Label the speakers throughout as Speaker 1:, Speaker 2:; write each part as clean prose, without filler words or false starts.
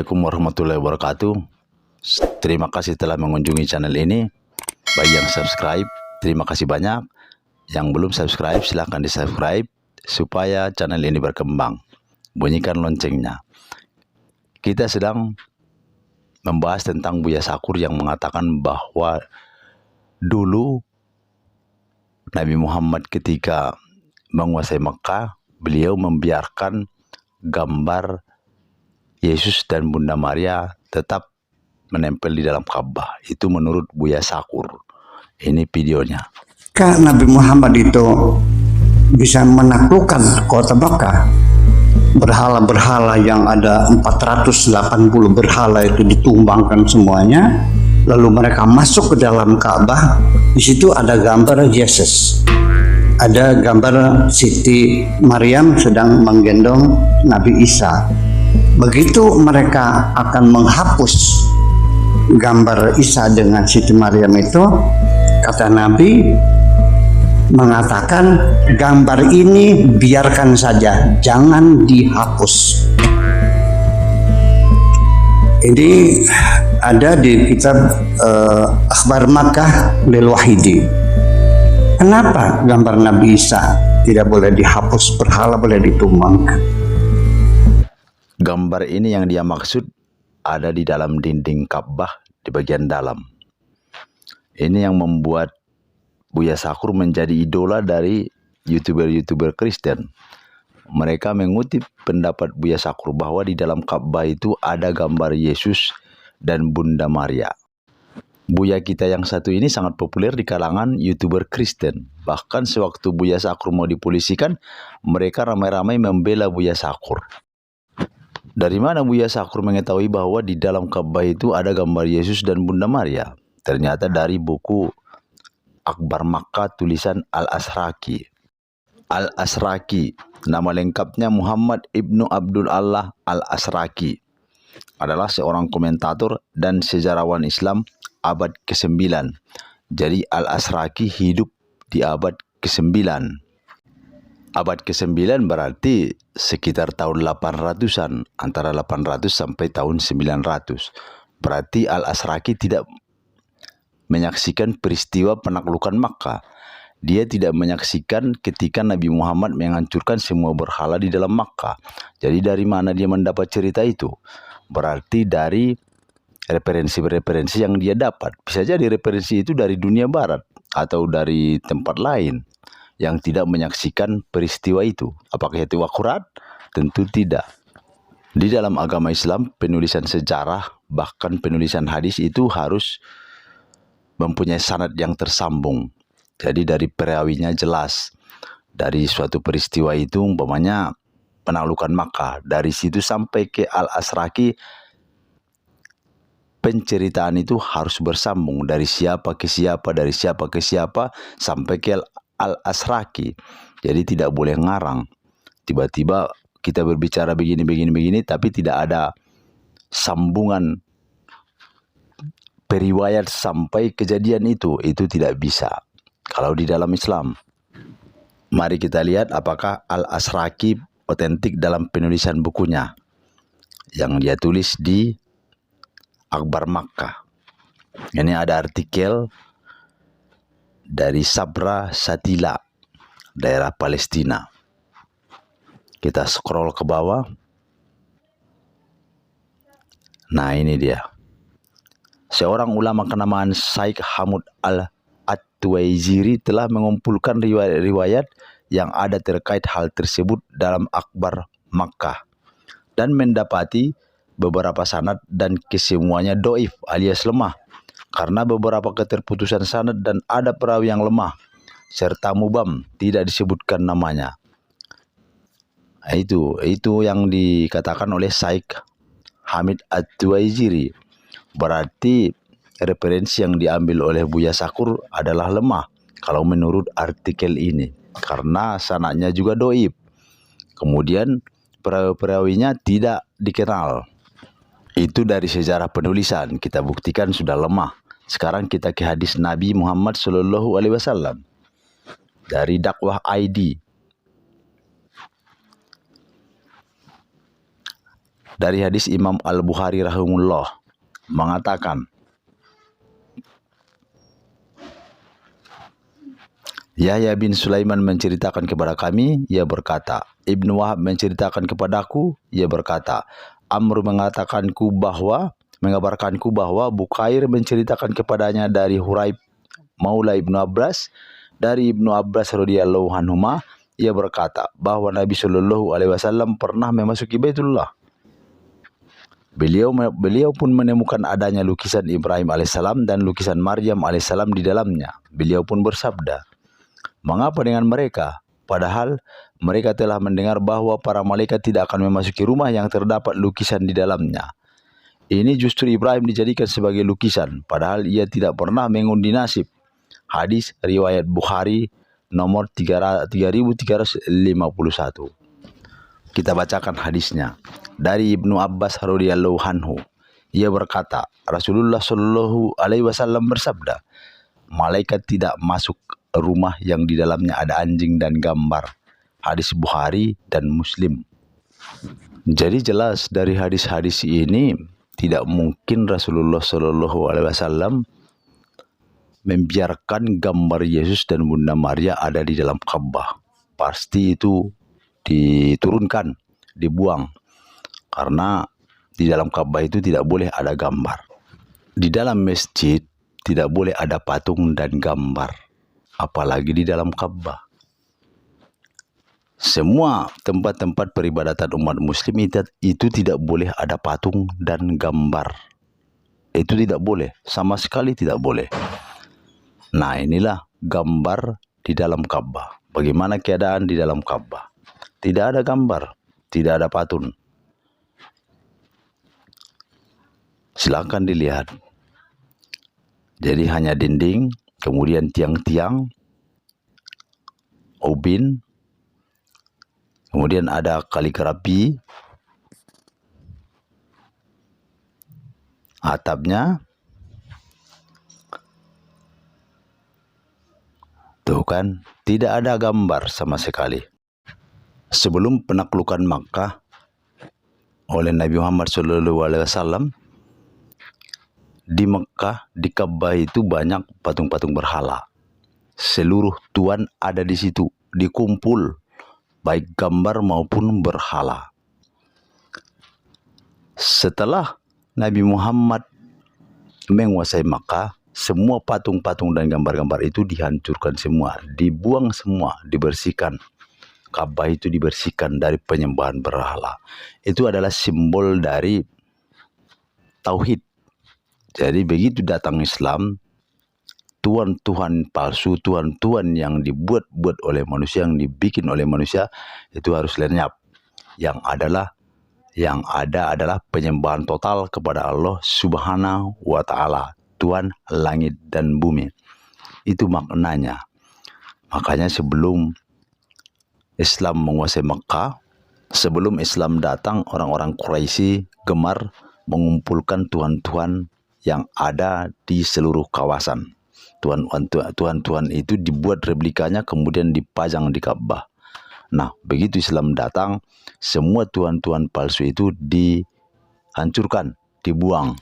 Speaker 1: Assalamualaikum warahmatullahi wabarakatuh. Terima kasih telah mengunjungi channel ini. Bagi yang subscribe, terima kasih banyak. Yang belum subscribe, silahkan di subscribe supaya channel ini berkembang. Bunyikan loncengnya. Kita sedang membahas tentang Buya Syakur yang mengatakan bahwa dulu Nabi Muhammad ketika menguasai Mekah, beliau membiarkan gambar Yesus dan Bunda Maria tetap menempel di dalam Ka'bah. Itu menurut Buya Syakur. Ini videonya.
Speaker 2: Nabi Muhammad itu bisa menaklukkan kota Mekah. Berhala-berhala yang ada 480 berhala itu ditumbangkan semuanya. Lalu mereka masuk ke dalam Ka'bah. Di situ ada gambar Yesus. Ada gambar Siti Maryam sedang menggendong Nabi Isa. Begitu mereka akan menghapus gambar Isa dengan Siti Maryam itu, kata Nabi mengatakan gambar ini biarkan saja, jangan dihapus. Ini ada di kitab Akhbar Makkah lil Wahidi. Kenapa gambar Nabi Isa tidak boleh dihapus, berhala boleh ditumbangkan?
Speaker 1: Gambar ini yang dia maksud ada di dalam dinding Ka'bah di bagian dalam. Ini yang membuat Buya Syakur menjadi idola dari YouTuber-YouTuber Kristen. Mereka mengutip pendapat Buya Syakur bahwa di dalam Ka'bah itu ada gambar Yesus dan Bunda Maria. Buya kita yang satu ini sangat populer di kalangan YouTuber Kristen. Bahkan sewaktu Buya Syakur mau dipolisikan, mereka ramai-ramai membela Buya Syakur. Dari mana Buya Syakur mengetahui bahwa di dalam Ka'bah itu ada gambar Yesus dan Bunda Maria? Ternyata dari buku Akhbar Makkah tulisan Al-Asraki. Al-Asraki, nama lengkapnya Muhammad Ibnu Abdul Allah Al-Asraki, adalah seorang komentator dan sejarawan Islam abad ke-9. Jadi Al-Asraki hidup di abad ke-9. Abad ke-9 berarti sekitar tahun 800-an, antara 800 sampai tahun 900. Berarti Al-Asraki tidak menyaksikan peristiwa penaklukan Makkah. Dia tidak menyaksikan ketika Nabi Muhammad menghancurkan semua berhala di dalam Makkah. Jadi dari mana dia mendapat cerita itu? Berarti dari referensi-referensi yang dia dapat. Bisa jadi referensi itu dari dunia barat atau dari tempat lain yang tidak menyaksikan peristiwa itu. Apakah itu akurat? Tentu tidak. Di dalam agama Islam, penulisan sejarah bahkan penulisan hadis itu harus mempunyai sanad yang tersambung. Jadi dari perawinya jelas. Dari suatu peristiwa itu umpamanya penaklukan Makkah, dari situ sampai ke Al-Asraki, penceritaan itu harus bersambung dari siapa ke siapa, dari siapa ke siapa sampai ke Al-Asraki. Jadi tidak boleh ngarang. Tiba-tiba kita berbicara begini, tapi tidak ada sambungan periwayat sampai kejadian itu tidak bisa. Kalau di dalam Islam, mari kita lihat apakah Al-Asraki otentik dalam penulisan bukunya yang dia tulis di Akhbar Makkah. Ini ada artikel dari Sabra Shatila, daerah Palestina. Kita scroll ke bawah. Nah, ini dia. Seorang ulama kenamaan Syekh Hamud Al-Tuwaiziri telah mengumpulkan riwayat-riwayat yang ada terkait hal tersebut dalam Akhbar Makkah dan mendapati beberapa sanad dan kesemuanya doif alias lemah karena beberapa keterputusan sanad dan ada perawi yang lemah serta mubham tidak disebutkan namanya. Itu yang dikatakan oleh Syekh Hamid At-Tuwaiziri. Berarti referensi yang diambil oleh Buya Syakur adalah lemah kalau menurut artikel ini, karena sanadnya juga doib. Kemudian perawi-perawinya tidak dikenal. Itu dari sejarah penulisan kita buktikan sudah lemah. Sekarang kita ke hadis Nabi Muhammad SAW dari Dakwah ID. Dari hadis Imam Al-Bukhari rahimahullah mengatakan, Yahya bin Sulaiman menceritakan kepada kami, ia berkata, Ibnu Wahab menceritakan kepadaku, ia berkata, Amr mengabarkanku bahwa Bukair menceritakan kepadanya dari Huraib Maula Ibnu Abbas, dari Ibnu Abbas radhiyallahu anhuma, ia berkata bahwa Nabi Shallallahu alaihi wasallam pernah memasuki Baitullah. Beliau pun menemukan adanya lukisan Ibrahim alaihissalam dan lukisan Maryam alaihissalam di dalamnya. Beliau pun bersabda, mengapa dengan mereka? Padahal mereka telah mendengar bahwa para malaikat tidak akan memasuki rumah yang terdapat lukisan di dalamnya. Ini justru Ibrahim dijadikan sebagai lukisan, padahal ia tidak pernah mengundi nasib. Hadis riwayat Bukhari nomor 3351. Kita bacakan hadisnya. Dari Ibnu Abbas radhiyallahu anhu, ia berkata, Rasulullah Shallallahu alaihi wasallam bersabda, malaikat tidak masuk rumah yang di dalamnya ada anjing dan gambar. Hadis Bukhari dan Muslim. Jadi jelas dari hadis-hadis ini tidak mungkin Rasulullah Shallallahu alaihi wasallam membiarkan gambar Yesus dan Bunda Maria ada di dalam Ka'bah. Pasti itu diturunkan, dibuang. Karena di dalam Ka'bah itu tidak boleh ada gambar. Di dalam masjid tidak boleh ada patung dan gambar, apalagi di dalam Ka'bah. Semua tempat-tempat peribadatan umat muslim itu tidak boleh ada patung dan gambar. Itu tidak boleh, sama sekali tidak boleh. Nah, inilah gambar di dalam Ka'bah. Bagaimana keadaan di dalam Ka'bah? Tidak ada gambar, tidak ada patung. Silakan dilihat. Jadi hanya dinding, kemudian tiang-tiang, ubin, kemudian ada kaligrafi, atapnya. Tuh kan, tidak ada gambar sama sekali. Sebelum penaklukan Makkah oleh Nabi Muhammad SAW, di Mekah, di Ka'bah itu banyak patung-patung berhala. Seluruh tuan ada di situ, dikumpul, baik gambar maupun berhala. Setelah Nabi Muhammad menguasai Makkah, semua patung-patung dan gambar-gambar itu dihancurkan semua, dibuang semua, dibersihkan. Ka'bah itu dibersihkan dari penyembahan berhala. Itu adalah simbol dari tauhid. Jadi begitu datang Islam, tuhan-tuhan palsu, tuhan-tuhan yang dibuat-buat oleh manusia, yang dibikin oleh manusia, itu harus lenyap. Yang ada adalah penyembahan total kepada Allah Subhanahu wa Ta'ala, Tuhan langit dan bumi. Itu maknanya. Makanya sebelum Islam menguasai Makkah, sebelum Islam datang, orang-orang Quraisy gemar mengumpulkan tuhan-tuhan yang ada di seluruh kawasan. Tuhan-tuhan itu dibuat replikanya kemudian dipajang di Ka'bah. Nah, begitu Islam datang, semua tuhan-tuhan palsu itu dihancurkan, dibuang,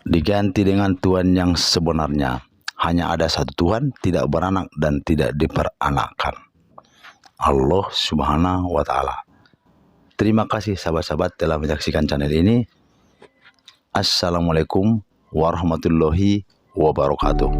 Speaker 1: diganti dengan Tuhan yang sebenarnya. Hanya ada satu Tuhan, tidak beranak dan tidak diperanakkan, Allah Subhanahu wa Ta'ala. Terima kasih sahabat-sahabat telah menyaksikan channel ini. Assalamualaikum warahmatullahi wabarakatuh.